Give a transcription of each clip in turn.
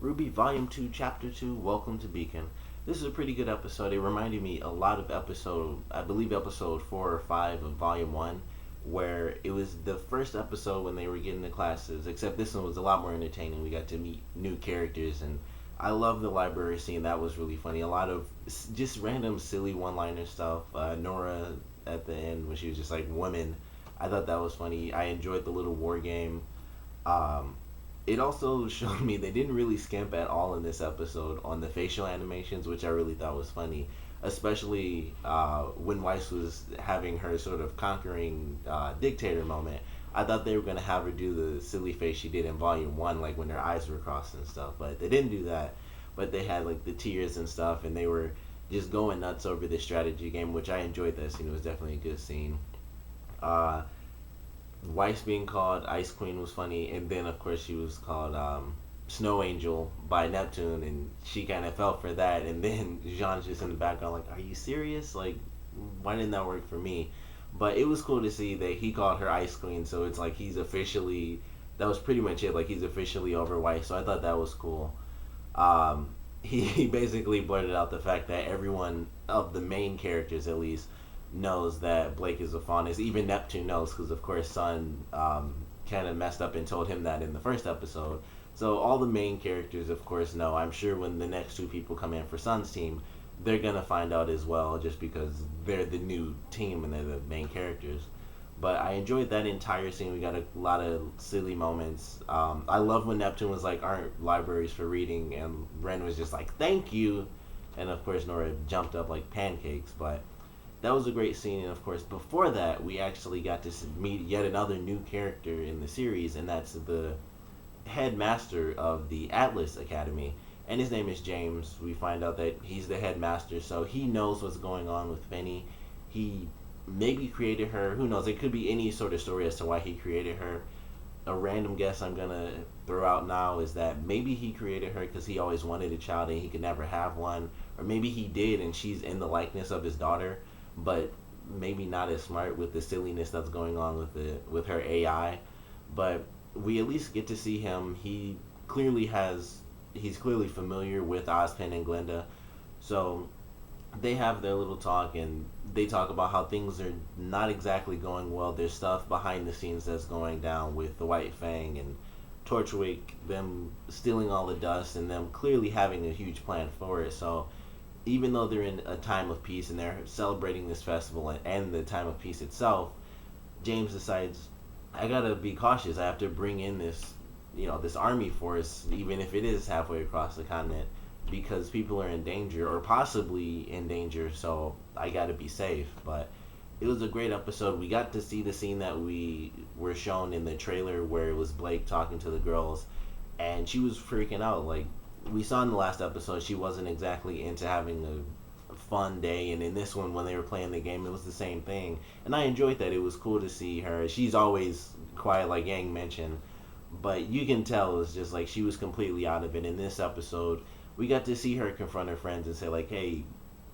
RWBY Volume 2, Chapter 2, Welcome to Beacon. This is a pretty good episode. It reminded me a lot of episode 4 or 5 of Volume 1, where it was the first episode when they were getting to classes, except this one was a lot more entertaining. We got to meet new characters, and I love the library scene. That was really funny. A lot of just random silly one-liner stuff. Nora at the end when she was just like, women. I thought that was funny. I enjoyed the little war game. Um, it also showed me they didn't really skimp at all in this episode on the facial animations, which I really thought was funny, especially when Weiss was having her sort of conquering dictator moment. I thought they were going to have her do the silly face she did in Volume 1, like when her eyes were crossed and stuff, but they didn't do that. But they had like the tears and stuff, and they were just going nuts over this strategy game, which I enjoyed that scene. It was definitely a good scene. Uh, Weiss being called Ice Queen was funny, and then of course she was called Snow Angel by Neptune, and she kind of fell for that. And then Jean's just in the background, like, "Are you serious? Like, why didn't that work for me?" But it was cool to see that he called her Ice Queen, so it's like he's officially. That was pretty much it. Like he's officially over Weiss, so I thought that was cool. He basically blurted out the fact that everyone of the main characters, at least, knows that Blake is a faunus. Even Neptune knows because, of course, Sun kind of messed up and told him that in the first episode. So all the main characters, of course, know. I'm sure when the next two people come in for Sun's team, they're going to find out as well just because they're the new team and they're the main characters. But I enjoyed that entire scene. We got a lot of silly moments. I love when Neptune was like, "Aren't libraries for reading?" And Ren was just like, "Thank you." And of course, Nora jumped up like pancakes. But that was a great scene. And of course, before that, we actually got to meet yet another new character in the series, and that's the headmaster of the Atlas Academy. And his name is James. We find out that he's the headmaster, so he knows what's going on with Penny. He maybe created her. Who knows? It could be any sort of story as to why he created her. A random guess I'm gonna throw out now is that maybe he created her because he always wanted a child and he could never have one, or maybe he did and she's in the likeness of his daughter, but maybe not as smart with the silliness that's going on with her AI. But we at least get to see him. He's clearly familiar with Ozpin and Glenda, so they have their little talk and they talk about how things are not exactly going well. There's stuff behind the scenes that's going down with the White Fang and Torchwick, them stealing all the dust and them clearly having a huge plan for it. So even though they're in a time of peace and they're celebrating this festival and the time of peace itself, James decides, I gotta be cautious. I have to bring in this army force, even if it is halfway across the continent, because people are in danger or possibly in danger, so I gotta be safe. But it was a great episode. We got to see the scene that we were shown in the trailer where it was Blake talking to the girls, and she was freaking out. Like we saw in the last episode, she wasn't exactly into having a fun day, and in this one, when they were playing the game, it was the same thing. And I enjoyed that. It was cool to see her. She's always quiet, like Yang mentioned, but you can tell it's just like she was completely out of it. In this episode, we got to see her confront her friends and say like, "Hey,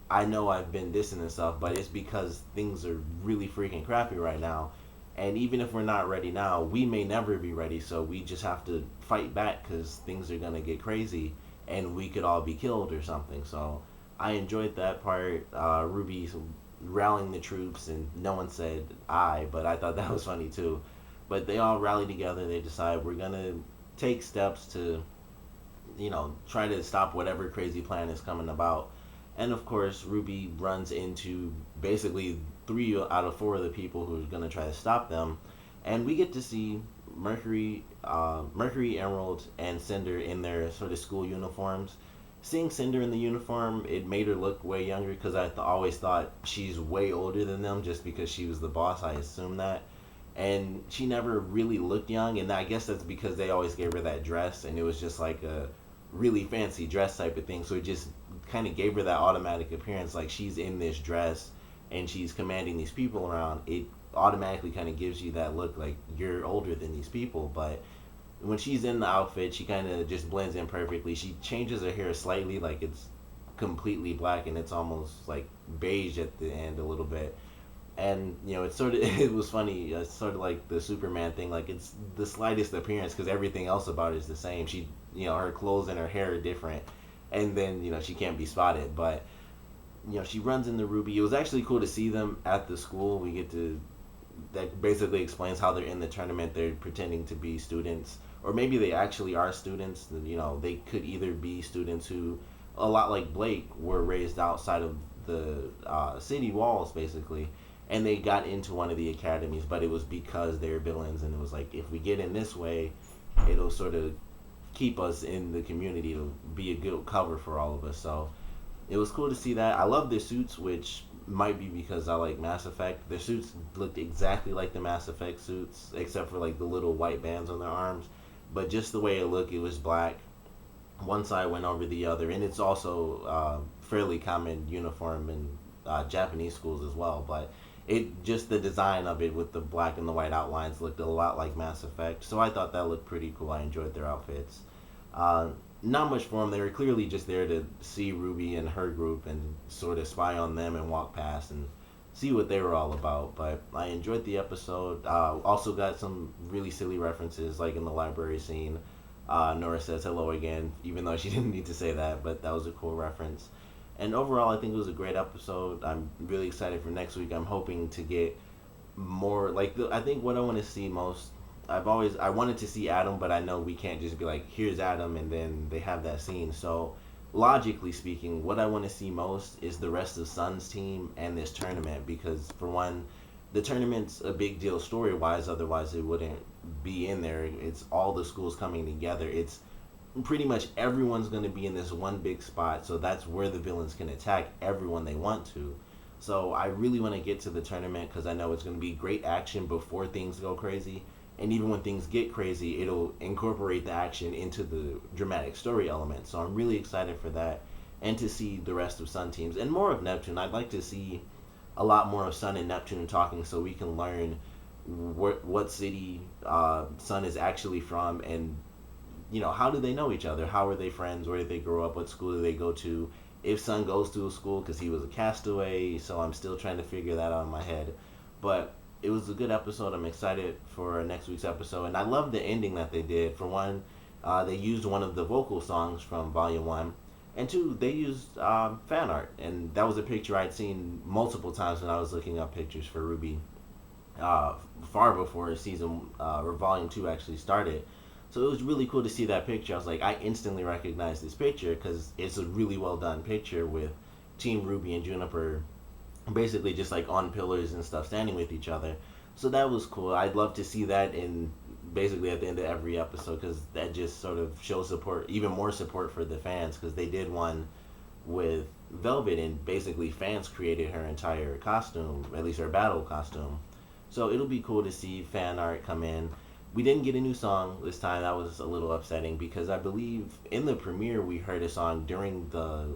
I know I've been dissing and stuff, but it's because things are really freaking crappy right now. And even if we're not ready now, we may never be ready. So we just have to fight back because things are gonna get crazy, and we could all be killed or something." So I enjoyed that part. Ruby rallying the troops, and no one said "I," but I thought that was funny too. But they all rally together. They decide we're gonna take steps to try to stop whatever crazy plan is coming about. And of course, Ruby runs into basically 3 out of 4 of the people who's going to try to stop them. And we get to see Mercury, Emerald, and Cinder in their sort of school uniforms. Seeing Cinder in the uniform, it made her look way younger because I always thought she's way older than them just because she was the boss. I assume that. And she never really looked young, and I guess that's because they always gave her that dress, and it was just like a really fancy dress type of thing, so it just kind of gave her that automatic appearance like she's in this dress and she's commanding these people around. It automatically kind of gives you that look like you're older than these people. But when she's in the outfit, she kind of just blends in perfectly. She changes her hair slightly, like it's completely black and it's almost like beige at the end a little bit. And it's sort of it was funny. It's sort of like the Superman thing. Like it's the slightest appearance because everything else about it is the same. She her clothes and her hair are different, and then she can't be spotted. But she runs into RWBY. It was actually cool to see them at the school. We get to That basically explains how they're in the tournament. They're pretending to be students, or maybe they actually are students. They could either be students who, a lot like Blake, were raised outside of the city walls, basically, and they got into one of the academies, but it was because they're villains, and it was like, if we get in this way, it'll sort of keep us in the community. It'll be a good cover for all of us. So it was cool to see that. I love their suits, which might be because I like Mass Effect. Their suits looked exactly like the Mass Effect suits, except for like the little white bands on their arms. But just the way it looked, it was black. One side went over the other, and it's also fairly common uniform in Japanese schools as well. But it just the design of it with the black and the white outlines looked a lot like Mass Effect. So I thought that looked pretty cool. I enjoyed their outfits. Uh, Not much for them. They were clearly just there to see Ruby and her group and sort of spy on them and walk past and see what they were all about. But I enjoyed the episode. Also got some really silly references, like in the library scene. Nora says hello again, even though she didn't need to say that, but that was a cool reference. And overall, I think it was a great episode. I'm really excited for next week. I'm hoping to get more, I think what I want to see most. I wanted to see Adam, but I know we can't just be like, here's Adam, and then they have that scene. So logically speaking, what I want to see most is the rest of Sun's team and this tournament, because for one, the tournament's a big deal story wise. Otherwise, it wouldn't be in there. It's all the schools coming together. It's pretty much everyone's going to be in this one big spot, so that's where the villains can attack everyone they want to. So I really want to get to the tournament because I know it's going to be great action before things go crazy, and even when things get crazy, it'll incorporate the action into the dramatic story element. So I'm really excited for that, and to see the rest of Sun teams and more of Neptune. I'd like to see a lot more of Sun and Neptune talking, so we can learn what city Sun is actually from, and how do they know each other? How are they friends? Where did they grow up? What school did they go to? If Sun goes to a school, because he was a castaway, so I'm still trying to figure that out in my head. But it was a good episode. I'm excited for next week's episode, and I love the ending that they did. For one, they used one of the vocal songs from Volume 1, and two, they used fan art, and that was a picture I'd seen multiple times when I was looking up pictures for RWBY, far before season or Volume 2 actually started. So it was really cool to see that picture. I was like, I instantly recognized this picture because it's a really well done picture with Team Ruby and Juniper basically just like on pillars and stuff standing with each other. So that was cool. I'd love to see that in basically at the end of every episode, because that just sort of shows support, even more support for the fans, because they did one with Velvet and basically fans created her entire costume, at least her battle costume. So it'll be cool to see fan art come in. We didn't get a new song this time. That was a little upsetting because I believe in the premiere we heard a song during the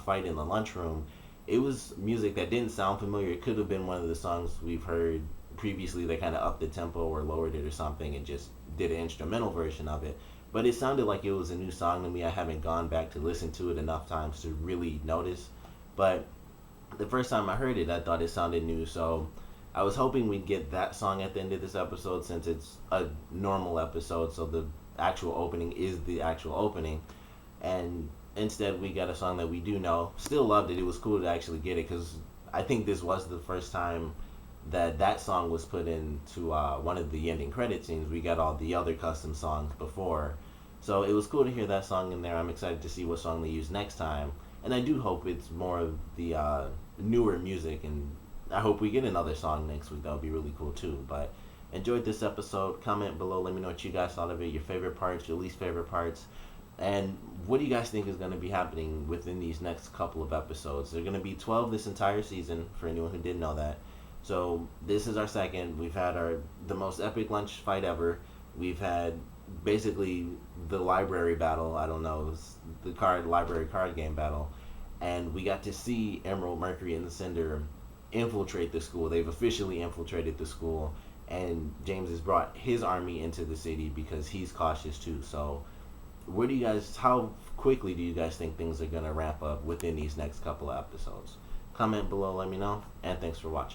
fight in the lunchroom. It was music that didn't sound familiar. It could have been one of the songs we've heard previously. They kind of upped the tempo or lowered it or something and just did an instrumental version of it. But it sounded like it was a new song to me. I haven't gone back to listen to it enough times to really notice. But the first time I heard it, I thought it sounded new. So I was hoping we'd get that song at the end of this episode, since it's a normal episode, so the actual opening is the actual opening. And instead we got a song that we do know. Still loved it. It was cool to actually get it, because I think this was the first time that song was put into one of the ending credit scenes. We got all the other custom songs before. So it was cool to hear that song in there. I'm excited to see what song they use next time. And I do hope it's more of the newer music, and I hope we get another song next week. That would be really cool too. But enjoyed this episode. Comment below. Let me know what you guys thought of it. Your favorite parts, your least favorite parts. And what do you guys think is going to be happening within these next couple of episodes? There are going to be 12 this entire season, for anyone who didn't know that. So this is our second. We've had the most epic lunch fight ever. We've had basically the library battle. I don't know, the library card game battle. And we got to see Emerald, Mercury, and the Cinder infiltrate the school. They've officially infiltrated the school, and James has brought his army into the city because he's cautious too. So how quickly do you guys think things are going to ramp up within these next couple of episodes? Comment below, let me know, and thanks for watching.